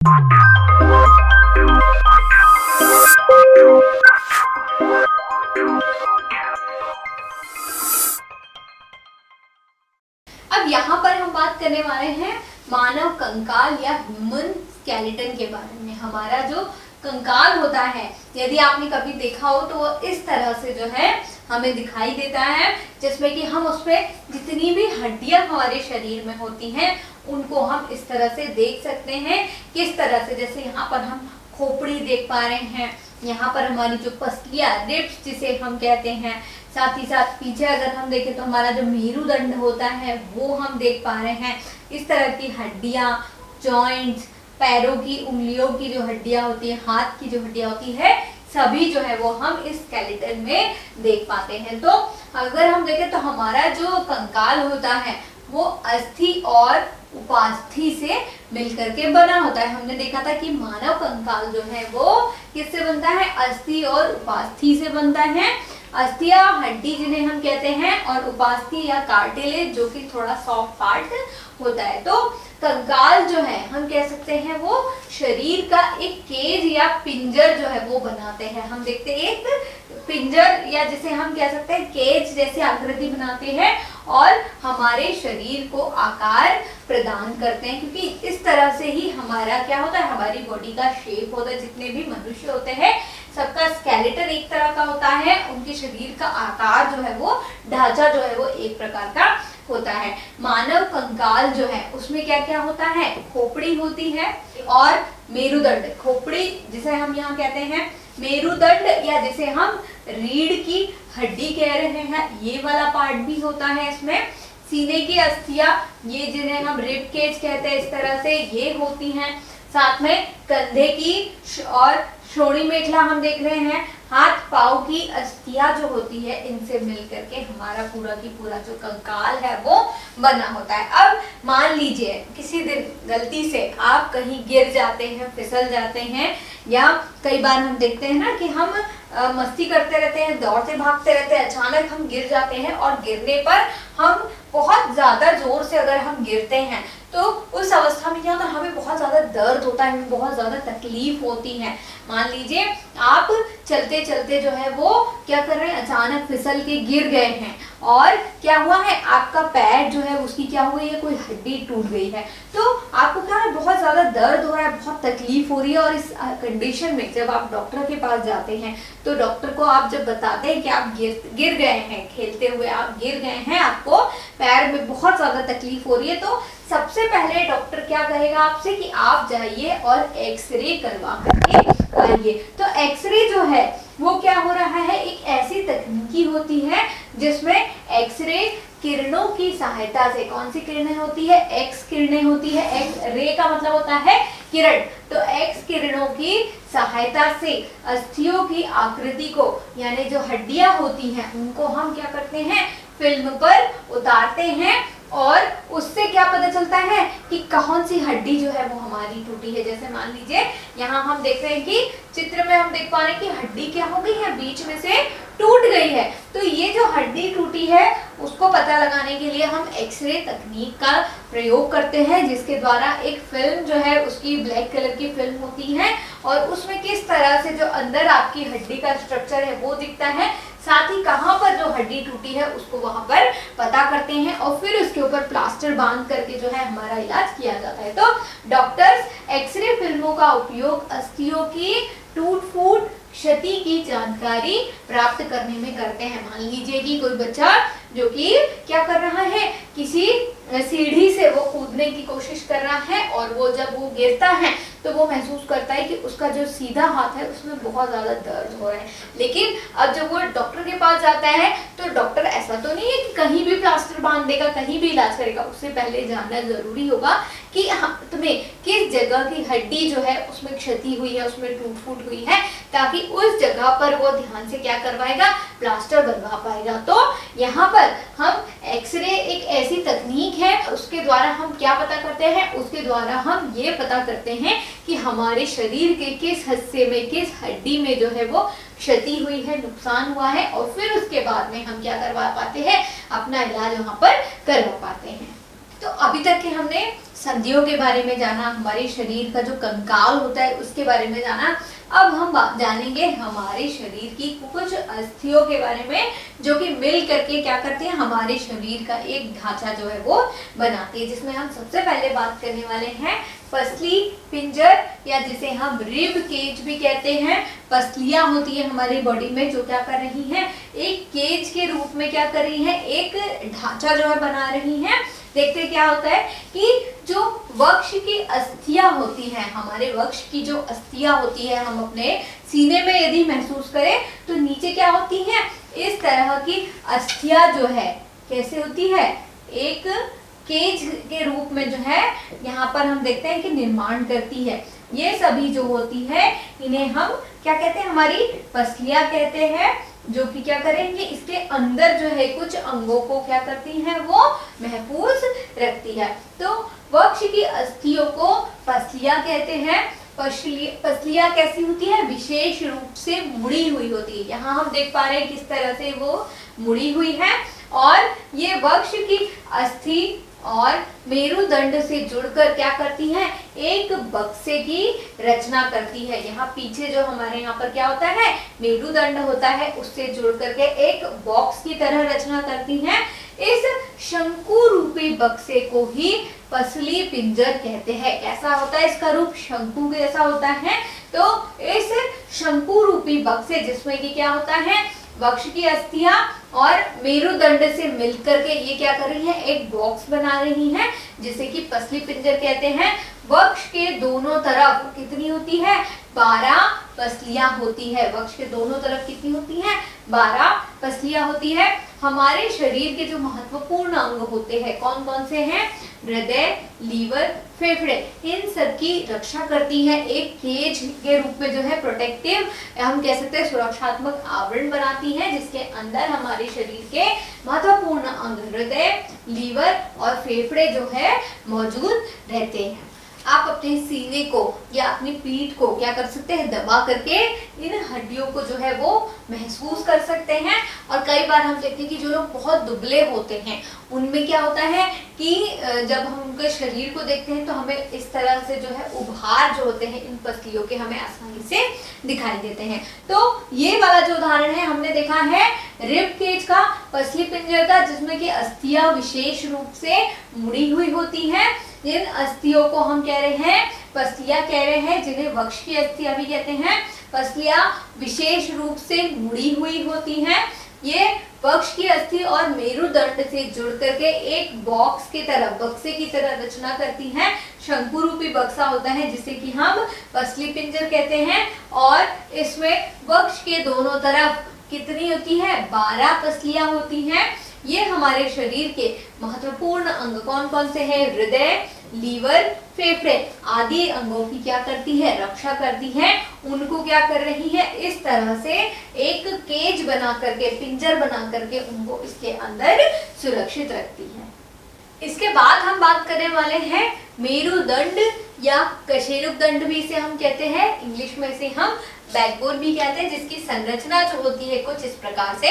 अब यहाँ पर हम बात करने वाले हैं मानव कंकाल या ह्यूमन स्केलेटन के बारे में। हमारा जो कंकाल होता है, यदि आपने कभी देखा हो तो वो इस तरह से जो है हमें दिखाई देता है, जिसमें कि हम उसमें जितनी भी हड्डियां हमारे शरीर में होती हैं उनको हम इस तरह से देख सकते हैं। किस तरह से, जैसे यहाँ पर हम खोपड़ी देख पा रहे हैं, यहाँ पर हमारी जो पसलियां, रिब्स जिसे हम कहते हैं, साथ ही साथ पीछे अगर हम देखें तो हमारा जो मेरुदंड होता है वो हम देख पा रहे हैं। इस तरह की हड्डियां, जॉइंट्स, पैरों की उंगलियों की जो हड्डियां होती है, हाथ की जो हड्डियां होती है, सभी जो है वो हम इस स्केलेटन में देख पाते हैं। तो अगर हम देखें तो हमारा जो कंकाल होता है वो अस्थि और उपास्थि से मिलकर के बना होता है। हमने देखा था कि मानव कंकाल जो है वो किससे बनता है? अस्थि और उपास्थि से बनता है। अस्थि या हड्डी जिन्हें हम कहते हैं, और उपास्थि या कार्टिलेज जो कि थोड़ा सॉफ्ट पार्ट होता है। तो कंकाल जो है हम कह सकते हैं वो शरीर का एक केज या पिंजर जो है वो बनाते हैं। हम देखते हैं एक पिंजर या जिसे हम कह सकते हैं केज जैसी आकृति बनाते हैं और हमारे शरीर को आकार प्रदान करते हैं, क्योंकि इस तरह से ही हमारा क्या होता है, हमारी बॉडी का शेप होता है। जितने भी मनुष्य होते हैं सबका स्केलेटन एक तरह का होता है, उनके शरीर का आकार जो है वो, ढांचा जो है वो एक प्रकार का होता है। मानव कंकाल जो है उसमें क्या क्या होता है? खोपड़ी होती है और मेरुदंड। खोपड़ी जिसे हम यहाँ कहते हैं, मेरुदंड या जिसे हम रीढ़ की हड्डी कह रहे हैं, ये वाला पार्ट भी होता है इसमें। सीने की अस्थियां, ये जिन्हें हम रिब केज कहते हैं, इस तरह से ये होती हैं। साथ में कंधे की और श्रोणि मेखला हम देख रहे हैं। हाथ पांव की अस्थियां जो होती है, इनसे मिलकर के हमारा पूरा की पूरा जो कंकाल है वो बना होता है। अब मान लीजिए किसी दिन गलती से आप कहीं गिर जाते हैं, फिसल जाते हैं, या कई बार हम देखते हैं ना कि हम मस्ती करते रहते हैं, दौड़ते भागते रहते हैं, अचानक हम गिर जाते हैं और गिरने पर हम बहुत ज्यादा जोर से अगर हम गिरते हैं तो उस अवस्था में क्या होता है, हमें बहुत ज्यादा दर्द होता है, हमें बहुत ज्यादा तकलीफ होती है। मान लीजिए आप चलते चलते जो है वो क्या कर रहे हैं, अचानक फिसल के गिर गए हैं और क्या हुआ है, आपका पैर जो है उसकी क्या हुई है, कोई हड्डी टूट गई है, तो आपको क्या है, बहुत ज्यादा दर्द हो रहा है, बहुत तकलीफ हो रही है। और इस कंडीशन में जब आप डॉक्टर के पास जाते हैं तो डॉक्टर को आप जब बताते हैं कि आप गिर गए हैं, खेलते हुए आप गिर गए हैं, आपको पैर में बहुत ज्यादा तकलीफ हो रही है, तो सबसे पहले डॉक्टर क्या कहेगा आपसे कि आप जाइए और एक्सरे करवा करके आइए। तो एक्सरे जो है वो क्या हो रहा है, एक ऐसी तकनीकी होती है जिसमें एक्सरे किरणों की सहायता से, कौन सी किरणें होती है, एक्स किरणें होती है। एक्स रे का मतलब होता है किरण, तो एक्स किरणों की सहायता से अस्थियों की आकृति को, यानी जो हड्डियां होती हैं उनको हम क्या करते हैं, फिल्म पर उतारते हैं और उससे क्या पता चलता है कि कौन सी हड्डी जो है वो हमारी टूटी है। जैसे मान लीजिए यहाँ हम देख रहे हैं कि चित्र में हम देख पा रहे हैं कि हड्डी क्या हो गई है, बीच में से टूट गई है। तो ये जो हड्डी टूटी है उसको पता लगाने के लिए हम एक्सरे तकनीक का प्रयोग करते हैं, जिसके द्वारा एक फिल्म जो है उसकी ब्लैक कलर की फिल्म होती है और उसमें किस तरह से जो अंदर आपकी हड्डी का स्ट्रक्चर है वो दिखता है, साथ ही कहाँ पर जो हड्डी टूटी है उसको वहां पर पता करते हैं और फिर उसके ऊपर प्लास्टर बांध करके जो है हमारा इलाज किया जाता है। तो डॉक्टर्स एक्सरे फिल्मों का उपयोग अस्थियों की टूट फूट, क्षति की जानकारी प्राप्त करने में करते हैं। मान लीजिए कि कोई बच्चा जो कि क्या कर रहा है, किसी सीढ़ी से वो कूदने की कोशिश कर रहा है और वो जब वो गिरता है तो वो महसूस करता है कि उसका जो सीधा हाथ है उसमें बहुत ज्यादा दर्द हो रहा है। लेकिन अब जब वो डॉक्टर के पास जाता है तो डॉक्टर ऐसा तो नहीं है कि कहीं भी प्लास्टर बांध देगा, कहीं भी इलाज करेगा। उससे पहले जानना जरूरी होगा कि तुम्हें किस जगह की हड्डी जो है उसमें क्षति हुई है, उसमें टूट फूट हुई है, ताकि उस जगह पर वो ध्यान से क्या करवाएगा, प्लास्टर बनवा पाएगा। तो यहाँ पर हम एक्सरे एक ऐसी तकनीक है, उसके द्वारा हम क्या पता करते हैं, उसके द्वारा हम ये पता करते हैं कि हमारे शरीर के किस हिस्से में, किस हड्डी में जो है वो क्षति हुई है, नुकसान हुआ है, और फिर उसके बाद में हम क्या करवा पाते हैं, अपना इलाज वहां पर करवा पाते हैं। तो अभी तक के हमने संधियों के बारे में जाना, हमारे शरीर का जो कंकाल होता है उसके बारे में जाना। अब हम जानेंगे हमारे शरीर की कुछ अस्थियों के बारे में, जो कि मिल करके क्या करती हैं, हमारे शरीर का एक ढांचा जो है वो बनाती है। जिसमें हम सबसे पहले बात करने वाले हैं पसली पिंजर, या जिसे हम रिब केज भी कहते हैं। पसलियां होती है हमारी बॉडी में जो क्या कर रही हैं, एक केज के रूप में क्या कर रही हैं, एक ढांचा जो है बना रही हैं। देखते क्या होता है कि जो वक्ष की अस्थियां होती हैं, हमारे वक्ष की जो अस्थियां होती है, हम अपने सीने में यदि महसूस करें तो नीचे क्या होती हैं, इस तरह की अस्थियां जो है कैसे होती है, एक केज के रूप में जो है यहाँ पर हम देखते हैं कि निर्माण करती है। ये सभी जो होती है इन्हें हम क्या कहते हैं, हमारी पसलियां कहते हैं, जो कि क्या करेंगे, इसके अंदर जो है कुछ अंगों को क्या करती हैं, वो महफूज रखती है। तो वक्ष की अस्थियों को पसलियां कहते हैं। पसलियां कैसी होती है, विशेष रूप से मुड़ी हुई होती है। यहाँ हम देख पा रहे हैं किस तरह से वो मुड़ी हुई है, और ये वक्ष की अस्थि और मेरुदंड से जुड़कर क्या करती हैं, एक बक्से की रचना करती है। यहाँ पीछे जो हमारे यहाँ पर क्या होता है, मेरुदंड होता है, उससे जुड़ करके एक बॉक्स की तरह रचना करती हैं। इस शंकु रूपी बक्से को ही पसली पिंजर कहते हैं। कैसा होता है इसका रूप, शंकु जैसा होता है। तो इस शंकु रूपी बक्से, जिसमें कि क्या होता है, वक्ष की अस्थियां और मेरुदंड से मिलकर के ये क्या कर रही है, एक बॉक्स बना रही हैं, जिसे कि पसली पिंजर कहते हैं। वक्ष के दोनों तरफ कितनी होती है, 12 पसलियां होती है। वक्ष के दोनों तरफ कितनी होती है, 12 पसलियां होती है। हमारे शरीर के जो महत्वपूर्ण अंग होते हैं कौन कौन से हैं, हृदय, लीवर, फेफड़े, इन सब की रक्षा करती है। एक केज के रूप में जो है प्रोटेक्टिव, हम कह सकते हैं सुरक्षात्मक आवरण बनाती है, जिसके अंदर हमारे शरीर के महत्वपूर्ण अंग हृदय, लीवर और फेफड़े जो है मौजूद रहते हैं। आप अपने सीने को या अपनी पीठ को क्या कर सकते हैं, दबा करके इन हड्डियों को जो है वो महसूस कर सकते हैं। और कई बार हम देखते हैं कि जो लोग बहुत दुबले होते हैं उनमें क्या होता है कि जब हम उनके शरीर को देखते हैं तो हमें इस तरह से जो है उभार जो होते हैं इन पसलियों के हमें आसानी से दिखाई देते हैं। तो ये वाला जो उदाहरण है हमने देखा है रिब केज का, पसली पिंजर का, जिसमें कि अस्थियां विशेष रूप से मुड़ी हुई होती हैं। इन अस्थियों को हम कह रहे हैं पसलियां कह रहे हैं, जिन्हें वक्ष की अस्थियां भी कहते हैं। पसलियां विशेष रूप से मुड़ी हुई होती हैं। ये वक्ष की अस्थि और मेरुदंड से जुड़ करके एक बॉक्स की तरह, बक्से की तरह रचना करती हैं। शंकु रूपी बक्सा होता है जिसे कि हम पसली पिंजर कहते हैं, और इसमें वक्ष के दोनों तरफ कितनी होती है, 12 पसलियां होती हैं। ये हमारे शरीर के महत्वपूर्ण अंग कौन कौन से हैं, हृदय, लीवर, फेफड़े आदि अंगों की क्या करती है, रक्षा करती है। उनको क्या कर रही है, इस तरह से एक केज बना करके, पिंजर बना करके उनको इसके अंदर सुरक्षित रखती है। इसके बाद हम बात करने वाले हैं मेरुदंड या कशेरुक दंड भी इसे हम कहते हैं, इंग्लिश में इसे हम बैकबोन भी कहते हैं, जिसकी संरचना जो होती है कुछ इस प्रकार से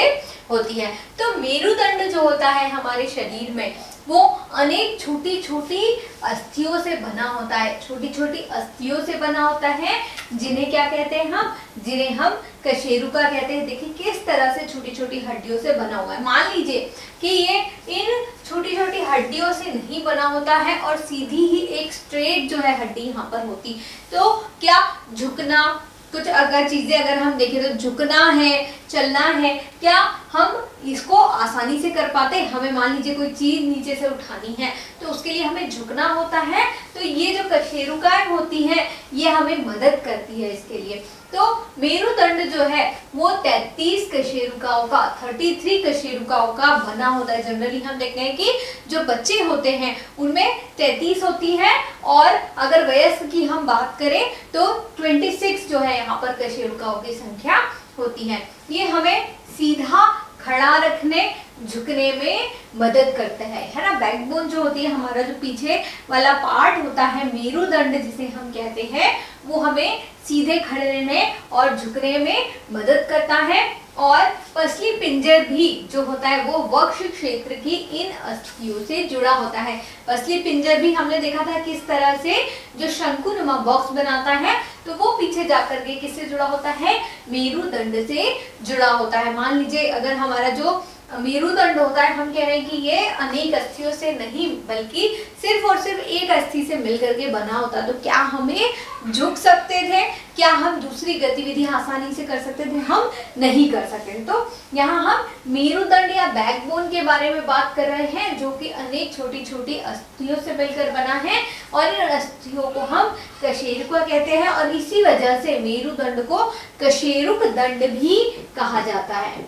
होती है। तो मेरुदंड जो होता है हमारे शरीर में वो अनेक छोटी छोटी अस्थियों से बना होता है, छोटी छोटी अस्थियों से बना होता है, जिन्हें क्या कहते हैं हम, जिन्हें हम कशेरुका कहते हैं। देखिए किस तरह से छोटी छोटी हड्डियों से बना हुआ है। मान लीजिए कि ये इन छोटी छोटी हड्डियों से नहीं बना होता है और सीधी ही एक स्ट्रेट जो है हड्डी यहाँ पर होती, तो क्या झुकना, कुछ अगर चीजें अगर हम देखें तो झुकना है, चलना है, क्या हम इसको आसानी से कर पाते हैं। हमें मान लीजिए कोई चीज नीचे से उठानी है तो उसके लिए हमें झुकना होता है, तो ये जो कशेरुकाएं होती हैं ये हमें मदद करती है इसके लिए। तो मेरुदंड जो है वो 33 कशेरुकाओं का, 33 कशेरुकाओं का बना होता है। जनरली हम देखते हैं कि जो बच्चे होते हैं उनमें 33 होती है, और अगर वयस्क की हम बात करें तो 26 जो है यहाँ पर कशेरुकाओं की संख्या होती है। ये हमें सीधा खड़ा रखने, झुकने में मदद करता है ना। बैकबोन जो होती है, हमारा जो पीछे वाला पार्ट होता है, मेरुदंड जिसे हम कहते हैं, वो हमें सीधे खड़े रहने और झुकने में मदद करता है। और पसली पिंजर भी जो होता है वो वक्ष क्षेत्र की इन अस्थियों से जुड़ा होता है। पसली पिंजर भी हमने देखा था किस तरह से जो शंकुनुमा बॉक्स बनाता है, तो वो पीछे जाकर के किससे जुड़ा होता है, मेरुदंड से जुड़ा होता है। मान लीजिए अगर हमारा जो मेरुदंड होता है, हम कह रहे हैं कि ये अनेक अस्थियों से नहीं बल्कि सिर्फ और सिर्फ एक अस्थि से मिलकर के बना होता, तो क्या हमें झुक सकते थे, क्या हम दूसरी गतिविधि आसानी से कर सकते थे, हम नहीं कर सकते थे। तो यहाँ हम मेरुदंड या बैकबोन के बारे में बात कर रहे हैं, जो कि अनेक छोटी छोटी अस्थियों से मिलकर बना है और इन अस्थियों को हम कशेरुका कहते हैं और इसी वजह से मेरुदंड को कशेरुक दंड भी कहा जाता है,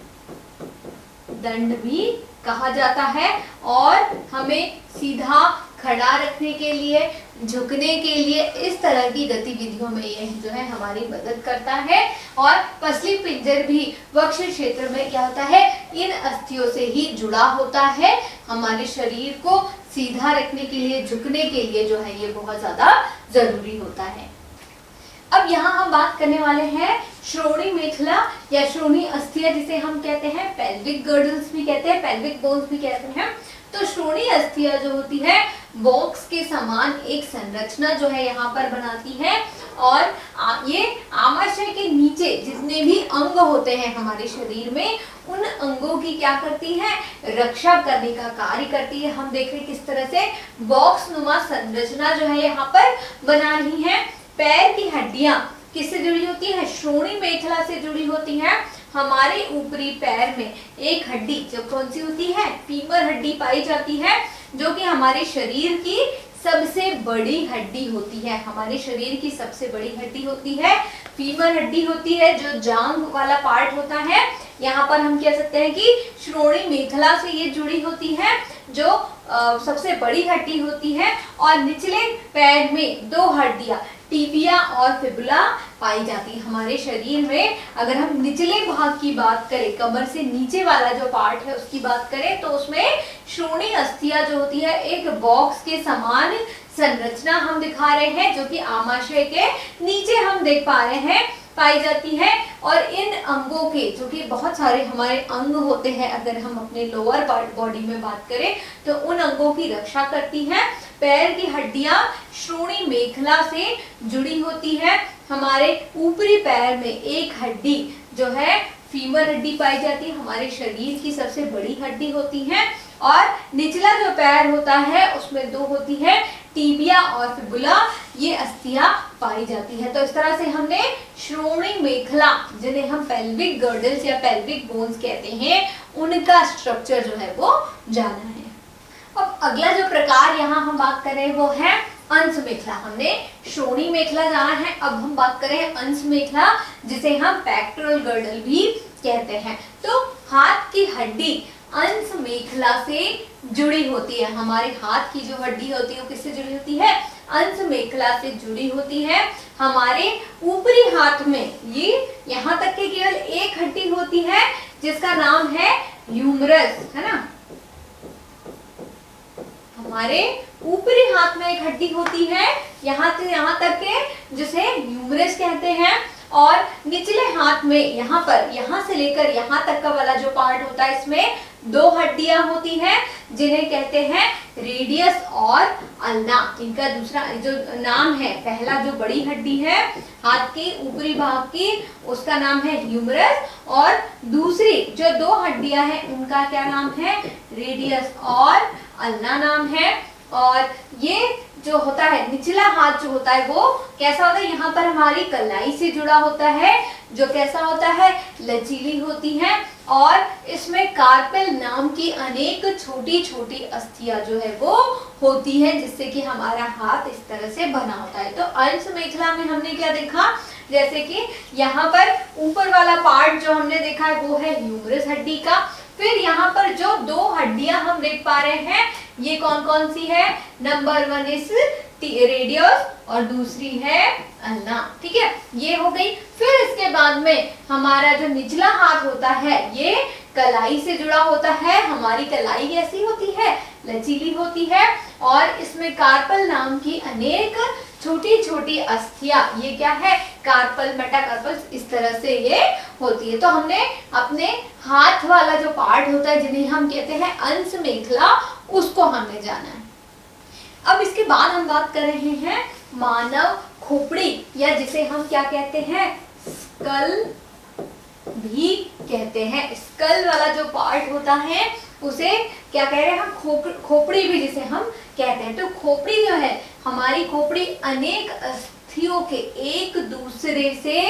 दंड भी कहा जाता है। और हमें सीधा खड़ा रखने के लिए, झुकने के लिए, इस तरह की गतिविधियों में यह जो है हमारी मदद करता है। और पसली पिंजर भी वक्ष क्षेत्र में क्या होता है, इन अस्थियों से ही जुड़ा होता है। हमारे शरीर को सीधा रखने के लिए, झुकने के लिए जो है ये बहुत ज्यादा जरूरी होता है। अब यहाँ हम बात करने वाले हैं श्रोणी मेखला या श्रोणी अस्थियां जिसे हम कहते हैं, पेल्विक गर्डल्स भी कहते हैं, पेल्विक बोन्स भी कहते हैं। तो श्रोणी अस्थियां जो होती है बॉक्स के समान एक संरचना जो है यहाँ पर बनाती है और ये आमाशय के नीचे जितने भी अंग होते हैं हमारे शरीर में, उन अंगों की क्या करती है, रक्षा करने का कार्य करती है। हम देख रहे हैं किस तरह से बॉक्स नुमा संरचना जो है यहाँ पर बना रही है। पैर की हड्डियां किससे जुड़ी होती है, श्रोणी मेखला से जुड़ी होती है। हमारे ऊपरी पैर में एक हड्डी जो कौन सी होती है, फीमर हड्डी पाई जाती है, जो कि हमारे शरीर की सबसे बड़ी हड्डी होती है। हमारे शरीर की सबसे बड़ी हड्डी होती है फीमर हड्डी होती है, जो जांघ वाला पार्ट होता है। यहाँ पर हम कह सकते हैं कि श्रोणी मेखला से ये जुड़ी होती है, जो सबसे बड़ी हड्डी होती है। और निचले पैर में दो हड्डियां, टिबिया और फिबुला पाई जाती है। हमारे शरीर में अगर हम निचले भाग की बात करें, कमर से नीचे वाला जो पार्ट है उसकी बात करें, तो उसमें श्रोणी अस्थियां जो होती है एक बॉक्स के समान संरचना हम दिखा रहे हैं, जो कि आमाशय के नीचे हम देख पा रहे हैं पाई जाती है। और इन अंगों के, जो कि बहुत सारे हमारे अंग होते हैं, अगर हम अपने लोअर बॉडी में बात करें तो उन अंगों की रक्षा करती है। पैर की हड्डियां श्रोणी मेखला से जुड़ी होती है। हमारे ऊपरी पैर में एक हड्डी जो है फीमर हड्डी पाई जाती है, हमारे शरीर की सबसे बड़ी हड्डी होती है। और निचला जो पैर होता है उसमें दो होती है, टिबिया और फिबुला, ये अस्थियां पाई जाती है। तो इस तरह से हमने श्रोणी मेखला, जिन्हें हम पेल्विक गर्डल्स या पेल्विक बोन्स कहते हैं, उनका स्ट्रक्चर जो है वो जाना है। अब अगला जो प्रकार यहाँ हम बात कर रहे हैं वो है अंश मेखला। हमने श्रोणी मेखला जाना है, अब हम बात करें अंश मेखला, जिसे हम पेक्टोरल गर्डल भी कहते हैं। तो हाथ की हड्डी अंश मेखला से जुड़ी होती है। हमारे हाथ की जो हड्डी होती है वो किससे जुड़ी होती है, अंश मेखला से जुड़ी होती है। हमारे ऊपरी हाथ में ये यहाँ तक के केवल एक हड्डी होती है जिसका नाम है ह्यूमरस, है ना। हमारे ऊपरी हाथ में एक हड्डी होती है यहाँ से यहाँ तक के, जिसे ह्यूमरस कहते हैं। और निचले हाथ में यहाँ पर, यहाँ से लेकर यहाँ तक का वाला जो पार्ट होता है, इसमें दो हड्डियां होती हैं जिन्हें कहते हैं रेडियस और अल्ना। इनका दूसरा जो नाम है, पहला जो बड़ी हड्डी है हाथ के ऊपरी भाग की, उसका नाम है ह्यूमरस, और दूसरी जो दो हड्डियां हैं उनका क्या नाम है, रेडियस और अल्ना नाम है। और ये जो होता है निचला हाथ जो होता है वो कैसा होता है, यहाँ पर हमारी कलाई से जुड़ा होता है, जो कैसा होता है, लचीली होती है। और इसमें कार्पेल नाम की अनेक छोटी छोटी अस्थियां जो है वो होती है, जिससे कि हमारा हाथ इस तरह से बना होता है। तो अंश मेखला में हमने क्या देखा, जैसे कि यहाँ पर ऊपर वाला पार्ट जो हमने देखा है वो है ह्यूमरस हड्डी का। फिर यहाँ पर जो दो हड्डियां हम देख पा रहे हैं ये कौन कौन सी है, नंबर 1 इज रेडियस और दूसरी है अल्ना। ठीक है, ये हो गई। फिर इसके बाद में हमारा जो निचला हाथ होता है ये कलाई से जुड़ा होता है। हमारी कलाई कैसी होती है? लचीली होती है और इसमें कार्पल नाम की अनेक छोटी छोटी अस्थियां, ये क्या है? कार्पल, मेटाकार्पल, इस तरह से ये होती है। तो हमने अपने हाथ वाला जो पार्ट होता है जिन्हें हम कहते हैं अंश मेखला, उसको हमने जाना है। अब इसके बाद हम बात कर रहे हैं मानव खोपड़ी, या जिसे हम क्या कहते हैं? स्कल भी कहते हैं। स्कल वाला जो पार्ट होता है उसे क्या कह रहे हैं हम? खोपड़ी भी जिसे हम कहते हैं। तो खोपड़ी जो है, हमारी खोपड़ी अनेक अस्थियों के एक दूसरे से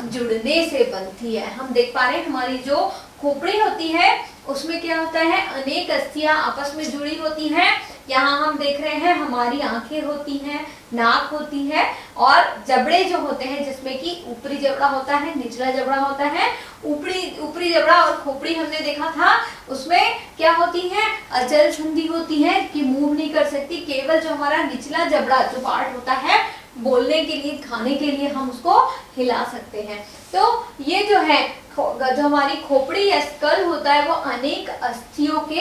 जुड़ने से बनती है। हम देख पा रहे हैं हमारी जो खोपड़ी होती है उसमें क्या होता है? अनेक अस्थियां आपस में जुड़ी होती हैं। यहाँ हम देख रहे हैं हमारी आंखें होती हैं, नाक होती है और जबड़े जो होते हैं जिसमें कि ऊपरी जबड़ा होता है, निचला जबड़ा होता है। ऊपरी जबड़ा और खोपड़ी हमने देखा था, उसमें क्या होती है? अचल संधि होती है कि मूव नहीं कर सकती। केवल जो हमारा निचला जबड़ा जो पार्ट होता है, बोलने के लिए, खाने के लिए हम उसको हिला सकते हैं। तो ये जो है जो हमारी खोपड़ी या स्कल होता है वो अनेक अस्थियों के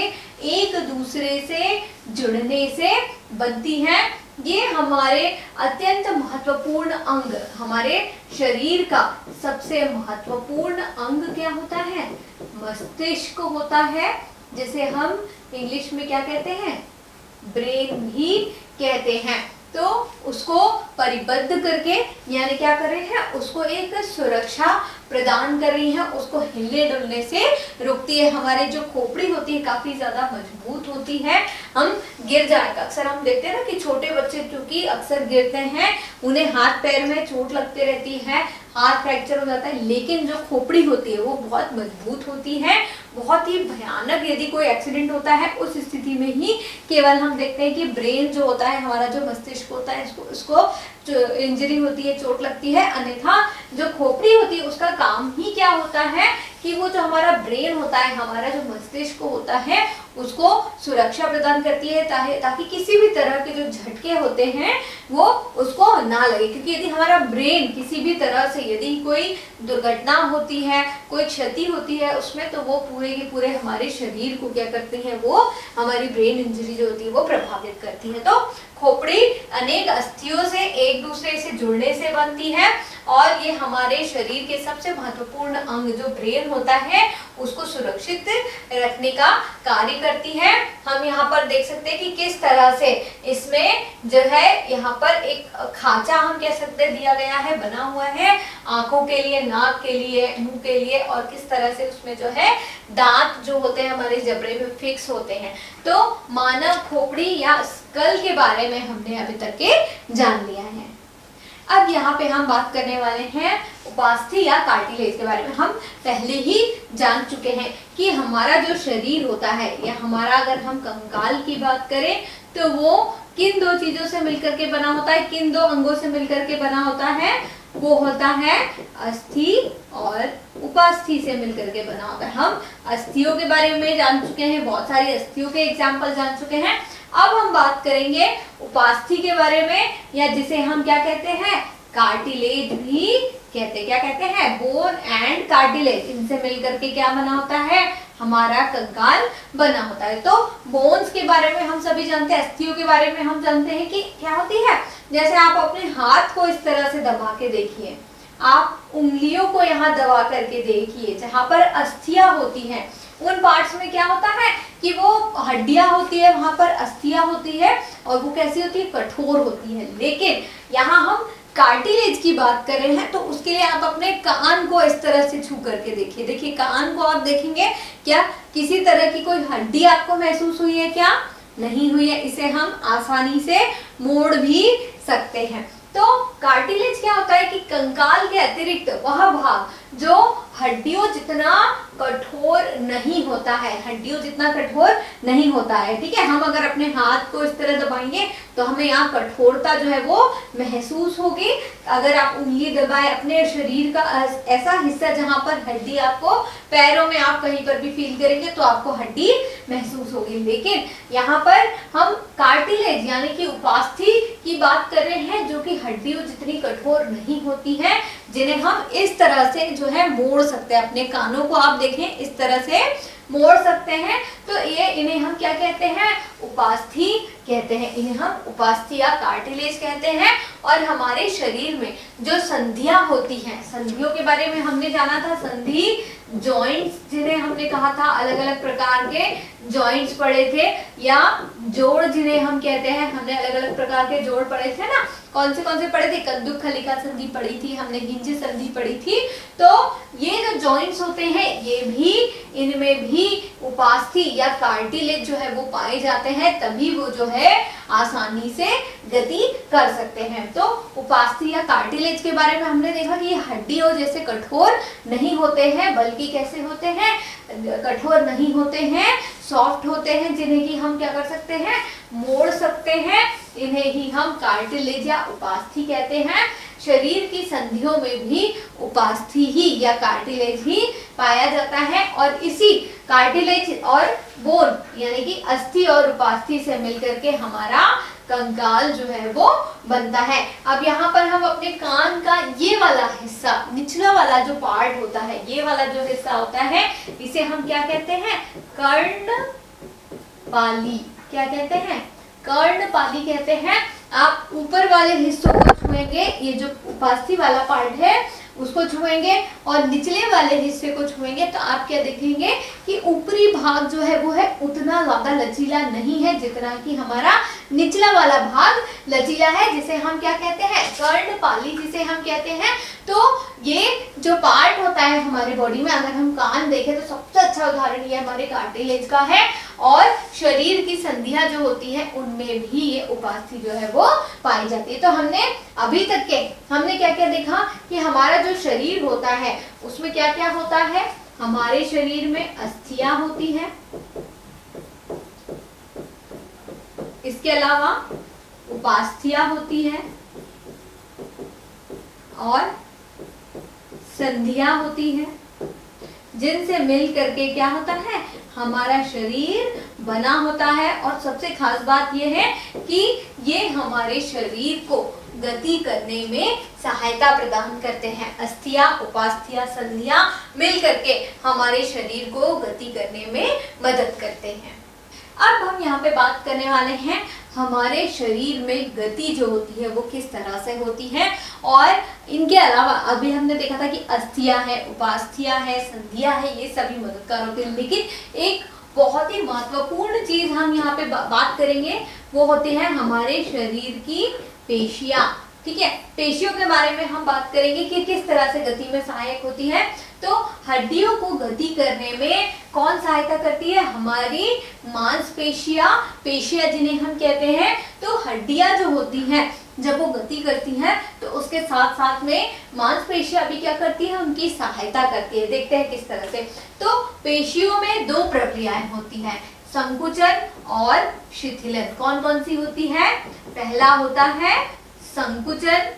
एक दूसरे से जुड़ने से बनती है। ये हमारे अत्यंत महत्वपूर्ण अंग, हमारे शरीर का सबसे महत्वपूर्ण अंग क्या होता है? मस्तिष्क होता है, जिसे हम इंग्लिश में क्या कहते हैं? ब्रेन भी कहते हैं। तो उसको परिबद्ध करके, यानी क्या कर रहे हैं? उसको एक सुरक्षा प्रदान कर रही है, उसको हिलने डुलने से रोकती है। हमारी जो खोपड़ी होती है काफी ज्यादा मजबूत होती है। हम गिर जाएगा, अक्सर हम देखते हैं ना कि छोटे बच्चे क्योंकि अक्सर गिरते हैं, उन्हें हाथ पैर में चोट लगती रहती है, हाथ फ्रैक्चर हो जाता है। लेकिन जो खोपड़ी होती है वो बहुत मजबूत होती है, बहुत ही भयानक। यदि कोई एक्सीडेंट होता है उस स्थिति में ही केवल हम देखते हैं कि ब्रेन जो होता है, हमारा जो मस्तिष्क होता है, इसको जो इंजरी होती है, चोट लगती है। अन्यथा जो खोपड़ी होती है उसका काम ही क्या होता है कि वो जो हमारा ब्रेन होता है, हमारा जो मस्तिष्क होता है, उसको सुरक्षा प्रदान करती है ताकि किसी भी तरह के जो झटके होते हैं वो उसको ना लगे। क्योंकि यदि हमारा ब्रेन किसी भी तरह से, यदि कोई दुर्घटना होती है, कोई क्षति होती है उसमें, तो वो पूरे के पूरे हमारे शरीर को क्या करते हैं? वो हमारी ब्रेन इंजरी जो होती है वो प्रभावित करती है। तो खोपड़ी अनेक अस्थियों से एक दूसरे से जुड़ने से बनती है और ये हमारे शरीर के सबसे महत्वपूर्ण अंग जो ब्रेन होता है उसको सुरक्षित रखने का कार्य करती है। हम यहाँ पर देख सकते हैं कि किस तरह से इसमें जो है यहाँ पर एक खांचा हम कह सकते हैं दिया गया है, बना हुआ है आंखों के लिए, नाक के लिए, मुंह के लिए, और किस तरह से उसमें जो है दांत जो होते हैं हमारे जबड़े में फिक्स होते हैं। तो मानव खोपड़ी या स्कल के बारे में हमने अभी तक के जान लिया है। अब यहाँ पे हम बात करने वाले हैं उपास्थि या कार्टिलेज के बारे में। हम पहले ही जान चुके हैं कि हमारा जो शरीर होता है, या हमारा अगर हम कंकाल की बात करें तो वो किन दो चीजों से मिलकर के बना होता है, किन दो अंगों से मिलकर के बना होता है? वो होता है अस्थि और उपास्थि से मिलकर के बना होता है। हम अस्थियों के बारे में जान चुके हैं, बहुत सारी अस्थियों के एग्जाम्पल जान चुके हैं। अब हम बात करेंगे उपास्थि के बारे में, या जिसे हम क्या कहते हैं? कार्टिलेज भी कहते हैं। क्या कहते हैं? बोन एंड कार्टिलेज, इनसे मिलकर के क्या बना होता है? हमारा कंकाल बना होता है। तो बोन्स के बारे में हम सभी जानते हैं, अस्थियों के बारे में हम जानते हैं कि क्या होती है। जैसे आप अपने हाथ को इस तरह से दबा के देखिए, आप उंगलियों को यहाँ दबा करके देखिए, जहाँ पर अस्थियां होती हैं उन पार्ट्स में क्या होता है कि वो हड्डियां होती है, वहां पर अस्थियां होती है और वो कैसी होती है? कठोर होती है। लेकिन यहाँ हम कार्टिलेज की बात कर रहे हैं, तो उसके लिए आप अपने कान को इस तरह से छू करके देखिए। देखिए कान को आप देखेंगे, क्या किसी तरह की कोई हड्डी आपको महसूस हुई है? क्या नहीं हुई है। इसे हम आसानी से मोड़ भी सकते हैं। तो कार्टिलेज क्या होता है कि कंकाल के अतिरिक्त वह भाग जो हड्डियों जितना कठोर नहीं होता है, हड्डियों जितना कठोर नहीं होता है। ठीक है, हम अगर अपने हाथ को इस तरह दबाएंगे तो हमें यहाँ कठोरता जो है वो महसूस होगी। अगर आप उंगली दबाए अपने शरीर का ऐसा हिस्सा जहां पर हड्डी आपको पैरों में आप कहीं पर भी फील करेंगे तो आपको हड्डी महसूस होगी। लेकिन यहाँ पर हम कार्टिलेज यानी कि उपास्थि की बात कर रहे हैं, जो कि हड्डियों जितनी कठोर नहीं होती है, जिन्हें हम इस तरह से जो है मोड़ सकते हैं। अपने कानों को आप देखें, इस तरह से मोड़ सकते हैं। तो ये इन्हें हम क्या कहते हैं? उपास्थि कहते हैं। इन्हें हम उपास्थि या कार्टिलेज कहते हैं। और हमारे शरीर में जो संधियां होती हैं, संधियों के बारे में हमने जाना था। संधि जॉइंट्स जिन्हें हमने कहा था, अलग अलग प्रकार के जॉइंट्स पढ़े थे, या जोड़ जिन्हें हम कहते हैं, हमने अलग अलग प्रकार के जोड़ पढ़े थे ना। कौन से पढ़े थे? कंदुक खलिका संधि पढ़ी थी हमने, हिंज संधि पढ़ी थी। तो ये जो जॉइंट्स होते हैं, ये भी, इनमें भी उपास्थि या कार्टिलेज जो है वो पाए जाते हैं, तभी वो जो है आसानी से गति कर सकते हैं। तो उपास्थि या कार्टिलेज के बारे में हमने देखा कि ये हड्डियों जैसे कठोर नहीं होते हैं, बल्कि कैसे होते हैं? कठोर नहीं होते हैं, सॉफ्ट होते हैं, जिन्हें कि हम क्या कर सकते हैं? मोड़ सकते हैं। इन्हें ही हम कार्टिलेज या उपास्थि कहते हैं। शरीर की संधियों में भी उपास्थि ही या कार्टिलेज ही पाया जाता है, और इसी कार्टिलेज और बोन यानी कि अस्थि और उपास्थि से मिलकर के हमारा कंकाल जो है वो बनता है। अब यहाँ पर हम अपने कान का ये वाला हिस्सा, निचला वाला जो पार्ट होता है, ये वाला जो हिस्सा होता है, इसे हम क्या कहते हैं? कर्णपाली। क्या कहते हैं? कर्णपाली कहते हैं। आप ऊपर वाले हिस्सों को छुएंगे, ये जो उपास्थि वाला पार्ट है उसको छुएंगे, और निचले वाले हिस्से को छुएंगे, तो आप क्या देखेंगे कि ऊपरी भाग जो है वो है उतना ज्यादा लचीला नहीं है जितना कि हमारा निचला वाला भाग लचीला है, जिसे हम क्या कहते हैं? कर्णपाली जिसे हम कहते हैं। तो ये जो पार्ट होता है हमारे बॉडी में, अगर हम कान देखें तो सबसे अच्छा उदाहरण ये हमारे कार्टिलेज का है, और शरीर की संधियां जो होती है उनमें भी ये उपास्थि जो है वो पाई जाती है। तो हमने अभी तक के हमने क्या क्या देखा कि हमारा जो शरीर होता है उसमें क्या क्या होता है? हमारे शरीर में अस्थियां होती हैं, इसके अलावा उपास्थियां होती है, और संधियां होती हैं, जिनसे मिल करके क्या होता है? हमारा शरीर बना होता है। और सबसे खास बात यह है कि ये हमारे शरीर को गति करने में सहायता प्रदान करते हैं। अस्थियां, उपास्थियां, संधियां मिल करके हमारे शरीर को गति करने में मदद करते हैं। अब हम यहाँ पे बात करने वाले हैं हमारे शरीर में गति जो होती है वो किस तरह से होती है। और इनके अलावा अभी हमने देखा था कि अस्थियां है, उपास्थियां है, संधियां है, ये सभी मददगार होते हैं। लेकिन एक बहुत ही महत्वपूर्ण चीज हम यहाँ पे बात करेंगे, वो होती है हमारे शरीर की पेशियां। ठीक है, पेशियों के बारे में हम बात करेंगे कि किस तरह से गति में सहायक होती है। तो हड्डियों को गति करने में कौन सहायता करती है? हमारी मांसपेशियां, पेशियां जिन्हें हम कहते हैं। तो हड्डियां जो होती हैं जब वो गति करती हैं तो उसके साथ साथ में मांसपेशियां भी क्या करती है? उनकी सहायता करती है। देखते हैं किस तरह से। तो पेशियों में दो प्रक्रियाएं होती हैं, संकुचन और शिथिलन। कौन कौन सी होती है? पहला होता है संकुचन।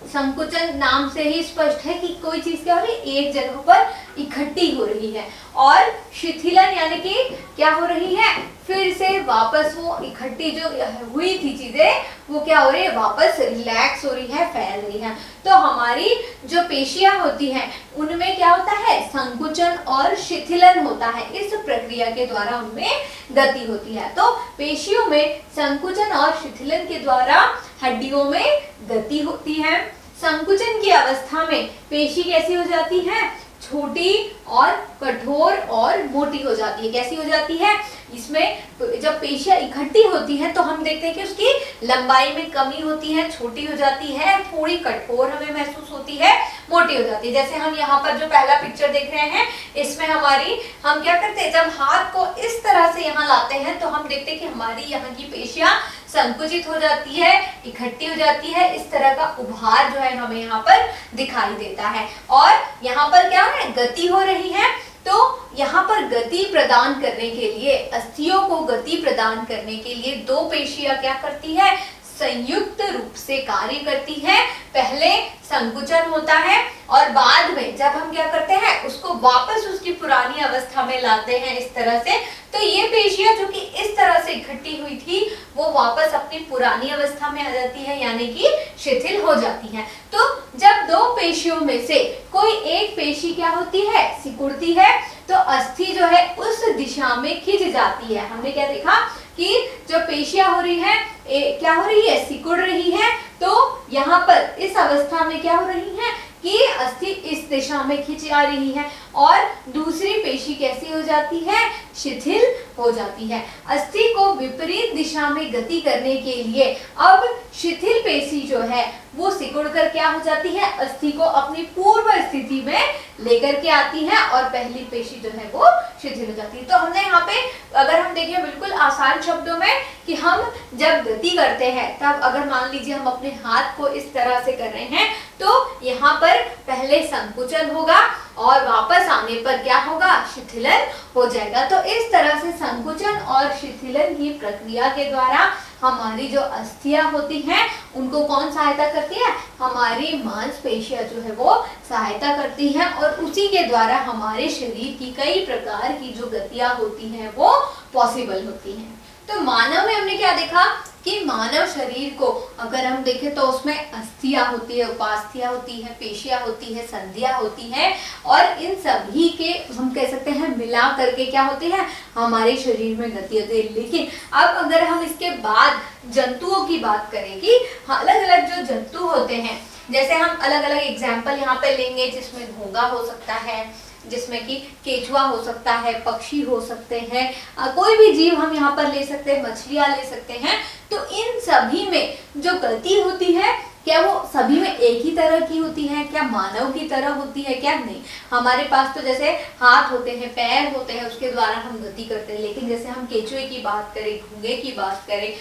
संकुचन नाम से ही स्पष्ट है कि कोई चीज क्या हो रही है? एक जगह पर इकट्ठी हो रही है। और शिथिलन यानी कि क्या हो रही है? फिर से वापस वो इकट्ठी जो हुई थी चीजें वो क्या हो रही है? वापस रिलैक्स हो रही है, फैल रही है। तो हमारी जो पेशियां होती हैं उनमें क्या होता है? संकुचन और शिथिलन होता है। इस प्रक्रिया के द्वारा उनमें गति होती है। तो पेशियों में संकुचन और शिथिलन के द्वारा हड्डियों में गति होती है। संकुचन की अवस्था में पेशी कैसी हो जाती है? छोटी और कठोर और मोटी हो जाती है। कैसी हो जाती है? इसमें जब पेशियां इकट्ठी होती हैं तो हम देखते हैं कि उसकी लंबाई में कमी होती है, छोटी हो जाती है, थोड़ी कठोर हमें महसूस होती है, मोटी हो जाती है। जैसे हम यहाँ पर जो पहला पिक्चर देख रहे हैं, इसमें हम क्या करते हैं? जब हाथ को इस तरह से यहाँ लाते हैं तो हम देखते हैं कि हमारी यहाँ की पेशियां संकुचित हो जाती है, इकट्ठी हो जाती है। इस तरह का उभार जो है हमें यहाँ पर दिखाई देता है। और यहाँ पर क्या है, गति हो रही है, तो यहाँ पर गति प्रदान करने के लिए, अस्थियों को गति प्रदान करने के लिए दो पेशियां क्या करती है, संयुक्त रूप से कार्य करती है। पहले संकुचन होता है और बाद में जब हम क्या करते हैं, उसको वापस उसकी पुरानी अवस्था में लाते हैं इस तरह से। तो ये पेशियां जो कि इस तरह से इकट्ठी हुई थी वो वापस अपनी पुरानी अवस्था में आ जाती है, यानी कि शिथिल हो जाती है। तो जब दो पेशियों में से कोई एक पेशी क्या होती है, सिकुड़ती है, तो अस्थि जो है उस दिशा में खिंच जाती है। हमने क्या देखा कि जो पेशियां हो रही है क्या हो रही है, सिकुड़ रही है। तो यहाँ पर इस अवस्था में क्या हो रही है कि अस्थि इस दिशा में खिंच आ रही है और दूसरी पेशी कैसी हो जाती है, शिथिल हो जाती है। अस्थि को विपरीत दिशा में गति करने के लिए अब शिथिल पेशी जो है वो सिकुड़कर क्या हो जाती है, अस्थि को अपनी पूर्व स्थिति में लेकर के आती है और पहली पेशी जो है वो शिथिल हो जाती है। तो हमने यहाँ पे अगर हम देखें बिल्कुल आसान शब्दों में कि हम जब गति करते हैं तब अगर मान लीजिए हम अपने हाथ को इस तरह से कर रहे हैं तो यहाँ पर पहले संकुचन होगा और वापस आने पर क्या होगा, शिथिलन हो जाएगा। तो इस तरह से संकुचन और शिथिलन की प्रक्रिया के द्वारा हमारी जो अस्थियां होती हैं उनको कौन सहायता करती है, हमारी मांसपेशियां जो है वो सहायता करती हैं और उसी के द्वारा हमारे शरीर की कई प्रकार की जो गतियां होती हैं वो पॉसिबल होती हैं। तो मानव में हमने क्या देखा कि मानव शरीर को अगर हम देखें तो उसमें अस्थियां होती है, उपास्थियां होती है, पेशियां होती है, संधियां होती है और इन सभी के हम कह सकते हैं मिला करके क्या होते हैं, हमारे शरीर में गति होती है। लेकिन अब अगर हम इसके बाद जंतुओं की बात करें कि अलग अलग जो जंतु होते हैं, जैसे हम अलग अलग एग्जाम्पल यहाँ पे लेंगे जिसमें घोंघा हो सकता है, जिसमें कि केचुआ हो सकता है, पक्षी हो सकते हैं, कोई भी जीव हम यहाँ पर ले सकते हैं, मछलियां ले सकते हैं। तो इन सभी में जो गति होती है क्या वो सभी में एक ही तरह की होती है, क्या मानव की तरह होती है, क्या नहीं। हमारे पास तो जैसे हाथ होते हैं, पैर होते हैं, उसके द्वारा हम गति करते हैं। लेकिन जैसे हम केचुए की बात करें, घोंघे की बात करें,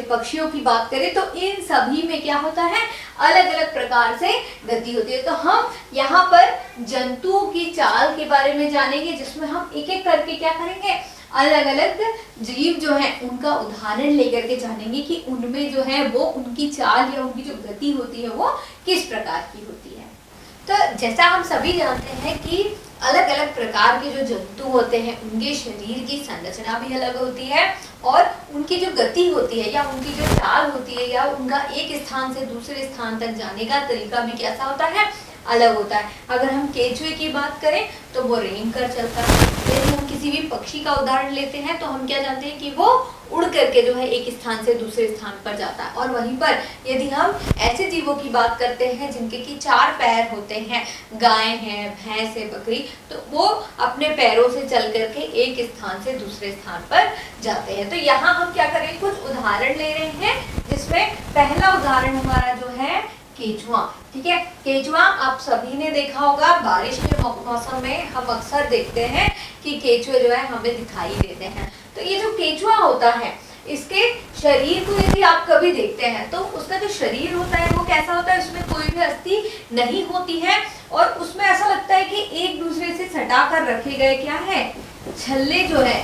पक्षियों की बात करें तो इन सभी में क्या होता है, अलग अलग प्रकार से गति होती है। तो हम यहाँ पर जंतुओं की चाल के बारे में जानेंगे जिसमें हम एक एक करके क्या करेंगे, अलग अलग जीव जो है उनका उदाहरण लेकर के जानेंगे कि उनमें जो है वो उनकी चाल या उनकी जो गति होती है वो किस प्रकार की होती है। तो जैसा हम सभी जानते हैं कि अलग अलग प्रकार के जो जंतु होते हैं उनके शरीर की संरचना भी अलग होती है और उनकी जो गति होती है या उनकी जो चाल होती है या उनका एक स्थान से दूसरे स्थान तक जाने का तरीका भी कैसा होता है, अलग होता है। अगर हम केचुए की बात करें तो वो रेंग कर चलता है। यदि हम किसी भी पक्षी का उदाहरण लेते हैं तो हम क्या जानते हैं कि वो उड़ करके जो है एक स्थान से दूसरे स्थान पर जाता है। और वहीं पर यदि हम ऐसे जीवों की बात करते हैं जिनके कि 4 पैर होते हैं, गाय है, भैंस है, बकरी, तो वो अपने पैरों से चल करके एक स्थान से दूसरे स्थान पर जाते हैं। तो यहाँ हम क्या करें, कुछ उदाहरण ले रहे हैं जिसमें पहला उदाहरण हमारा जो है केचुआ। ठीक है, केचुआ आप सभी ने देखा होगा, बारिश के मौसम में हम अक्सर देखते हैं कि केचुए जो है हमें दिखाई देते हैं। तो ये जो केचुआ होता है इसके शरीर को यदि आप कभी देखते हैं तो उसका जो शरीर होता है वो कैसा होता है, उसमें कोई भी अस्थि नहीं होती है और उसमें ऐसा लगता है कि एक दूसरे से सटा कर रखे गए क्या है, छल्ले जो है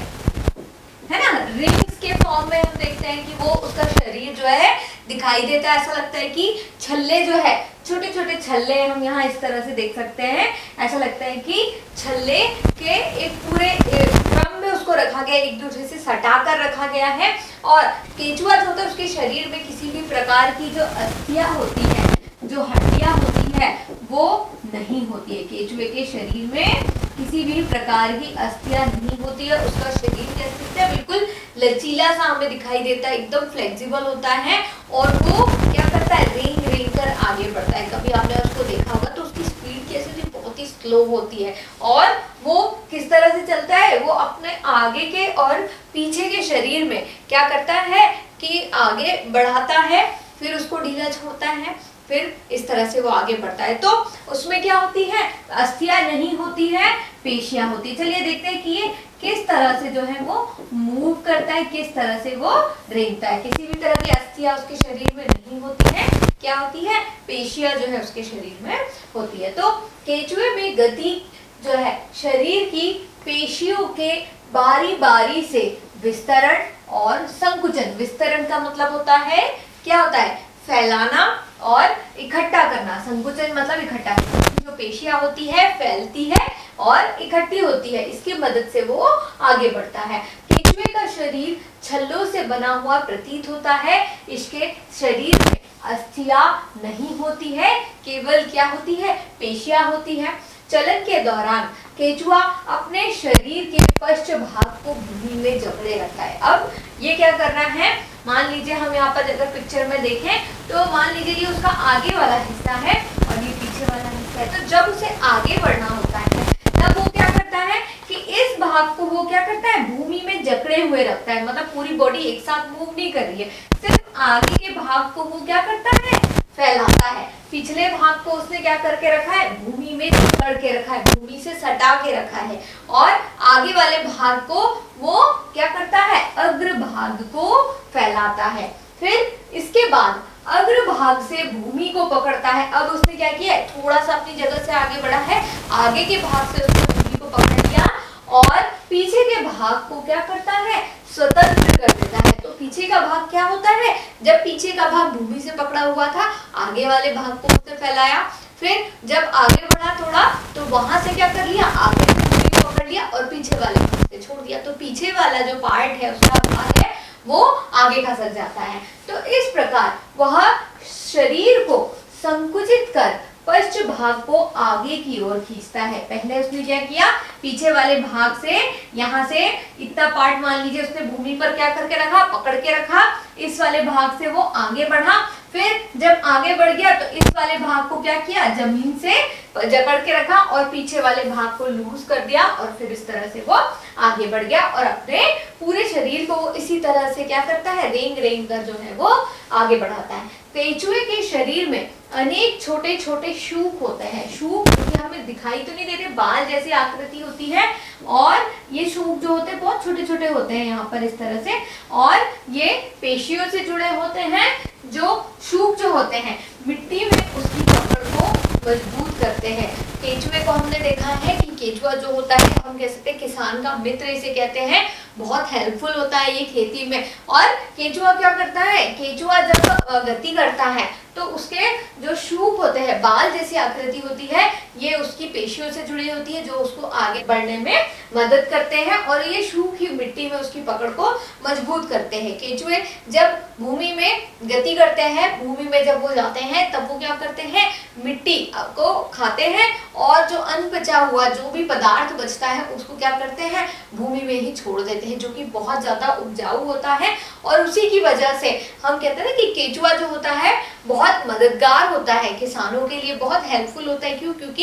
ना, रिंग्स के फॉर्म में हम देखते हैं कि वो उसका शरीर जो है दिखाई देता है। ऐसा लगता है कि छल्ले जो है, छोटे छोटे छल्ले हम यहाँ इस तरह से देख सकते हैं। ऐसा लगता है कि छल्ले के एक पूरे क्रम में उसको रखा गया, एक दूसरे से सटा कर रखा गया है। और केचुआ जो होता है उसके शरीर में किसी भी प्रकार की जो अस्थियां होती है, जो हड्डियां होती है वो नहीं होती है। केचुए के शरीर में किसी भी प्रकार की अस्थियां नहीं होती है। उसका शरीर कैसे बिल्कुल लचीला सा हमें दिखाई देता है, एकदम फ्लेक्सिबल होता है और वो क्या करता है, रेंग रेंग कर आगे बढ़ता है। कभी आपने उसको देखा होगा तो उसकी स्पीड कैसे होती है, बहुत ही स्लो होती है। और वो किस तरह से चलता है, वो अपने आगे के और पीछे के शरीर में क्या करता है कि आगे बढ़ाता है, फिर उसको ढीला छोड़ता है, फिर इस तरह से वो आगे बढ़ता है। तो उसमें क्या होती है, अस्थियां नहीं होती है, पेशियां होती है। चलिए देखते हैं कि ये किस तरह से जो है वो मूव करता है, किस तरह से वो रेंगता है। किसी भी तरह की अस्थियां उसके शरीर में नहीं होती है, क्या होती है, पेशियां जो है उसके शरीर में होती है। तो केंचुए में गति जो है शरीर की पेशियों के बारी बारी से विस्तरण और संकुचन। विस्तरण का मतलब होता है, क्या होता है, फैलाना और इकट्ठा करना। संकुचन मतलब इकट्ठा करना। जो पेशियां होती है फैलती है और इकट्ठी होती है, इसकी मदद से वो आगे बढ़ता है। केंचुए का शरीर छल्लों से बना हुआ प्रतीत होता है। इसके शरीर में अस्थियां नहीं होती है, केवल क्या होती है, पेशियां होती है। चलन के दौरान केंचुआ अपने शरीर के पश्च भाग को भूमि में जकड़े रखता है। अब ये क्या करना है, मान लीजिए हम यहाँ पर अगर पिक्चर में देखें तो मान लीजिए ये उसका आगे वाला हिस्सा है और ये पीछे वाला हिस्सा है। तो जब उसे आगे बढ़ना होता है तब वो क्या करता है कि इस भाग को वो क्या करता है, भूमि में जकड़े हुए रखता है। मतलब पूरी बॉडी एक साथ मूव नहीं कर रही है, सिर्फ आगे के भाग को वो क्या करता है, फैलाता है। पिछले भाग को उसने क्या करके रखा है, भूमि में जकड़ के रखा है, भूमि से सटा के रखा है। और आगे वाले भाग को वो क्या करता है, अग्र भाग को फैलाता है। फिर इसके बाद अग्र भाग से भूमि को पकड़ता है। अब उसने क्या किया है, थोड़ा सा अपनी जगह से आगे बढ़ा है, आगे के भाग से उसने भूमि को पकड़ लिया और पीछे के भाग को क्या करता है, स्वतंत्र कर देता है। तो पीछे का भाग क्या होता है, जब पीछे का भाग भूमि से पकड़ा हुआ था, आगे वाले भाग को उसने फैलाया। फिर जब आगे बढ़ा थोड़ा तो वहां से क्या कर लिया, आगे भूमि को पकड़ लिया और पीछे वाले भाग से छोड़ दिया। तो पीछे वाला जो पार्ट है, उसका भाग है, वो आगे खसक जाता है। तो इस प्रकार वह शरीर को संकुचित कर पश्च भाग को आगे की ओर खींचता है। पहले उसने क्या किया, पीछे वाले भाग से यहाँ से इतना पार्ट मान लीजिए उसने भूमि पर क्या करके रखा, पकड़ के रखा। इस वाले भाग से वो आगे बढ़ा। फिर जब आगे बढ़ गया तो इस वाले भाग को क्या किया, जमीन से जकड़ के रखा और पीछे वाले भाग को लूज कर दिया और फिर इस तरह से वो आगे बढ़ गया और अपने पूरे शरीर को इसी तरह से क्या करता है, रेंग रेंग कर जो है वो आगे बढ़ाता है। केंचुए के शरीर में अनेक छोटे छोटे शूक होते हैं। शूक हमें दिखाई तो नहीं देते, बाल जैसी आकृति होती है और ये शूक जो होते हैं बहुत छोटे छोटे होते हैं यहाँ पर इस तरह से, और ये पेशियों से जुड़े होते हैं। जो शूक जो होते हैं मिट्टी में उसकी पकड़ को मजबूत करते हैं। केंचुए को हमने देखा है कि केंचुआ जो होता है, हम कह सकते हैं किसान का मित्र इसे कहते हैं, बहुत हेल्पफुल होता है ये खेती में। और केंचुआ क्या करता है, केंचुआ जब गति करता है तो उसके जो शूक होते हैं, बाल जैसी आकृति होती है, ये उसकी पेशियों से जुड़ी होती है जो उसको आगे बढ़ने में मदद करते हैं और ये शूक ही मिट्टी में उसकी पकड़ को मजबूत करते हैं। केंचुए जब भूमि में गति करते हैं, भूमि में जब वो जाते हैं तब वो क्या करते हैं, मिट्टी को खाते हैं और जो अनपचा हुआ जो भी पदार्थ बचता है उसको क्या करते हैं, भूमि में ही छोड़ देते हैं, जो कि बहुत ज्यादा उपजाऊ होता है। और उसी की वजह से हम कहते हैं ना कि केंचुआ जो होता है बहुत मददगार होता है, किसानों के लिए बहुत हेल्पफुल होता है। क्यों, क्योंकि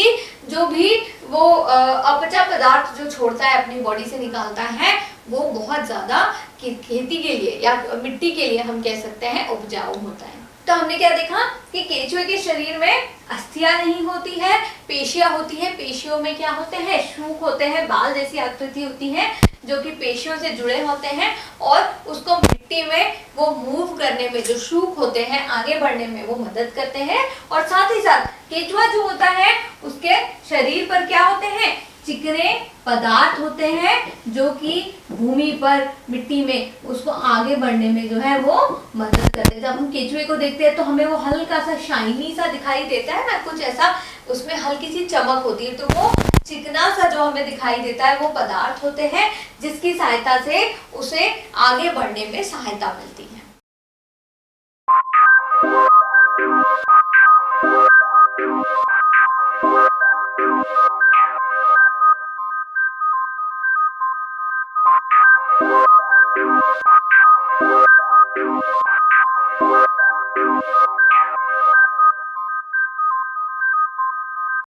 जो भी वो अपचा पदार्थ जो छोड़ता है अपनी बॉडी से निकालता है, वो बहुत ज्यादा खेती के लिए या मिट्टी के लिए हम कह सकते हैं उपजाऊ होता है। तो हमने क्या देखा कि केंचुए के शरीर में अस्थियां नहीं होती है, पेशियां होती है। पेशियों में क्या होते हैं, शूक होते हैं, बाल जैसी आकृति होती है जो कि पेशियों से जुड़े होते हैं और उसको मिट्टी में वो मूव करने में, जो शूक होते हैं आगे बढ़ने में वो मदद करते हैं। और साथ ही साथ केंचुआ जो होता है उसके शरीर पर क्या होते हैं, चिकने पदार्थ होते हैं जो कि भूमि पर मिट्टी में उसको आगे बढ़ने में जो है वो मदद करते हैं। जब हम केंचुए को देखते हैं तो हमें वो हल्का सा शाइनी सा दिखाई देता है ना, कुछ ऐसा उसमें हल्की सी चमक होती है। तो वो चिकना सा जो हमें दिखाई देता है वो पदार्थ होते हैं जिसकी सहायता से उसे आगे बढ़ने में सहायता मिलती है।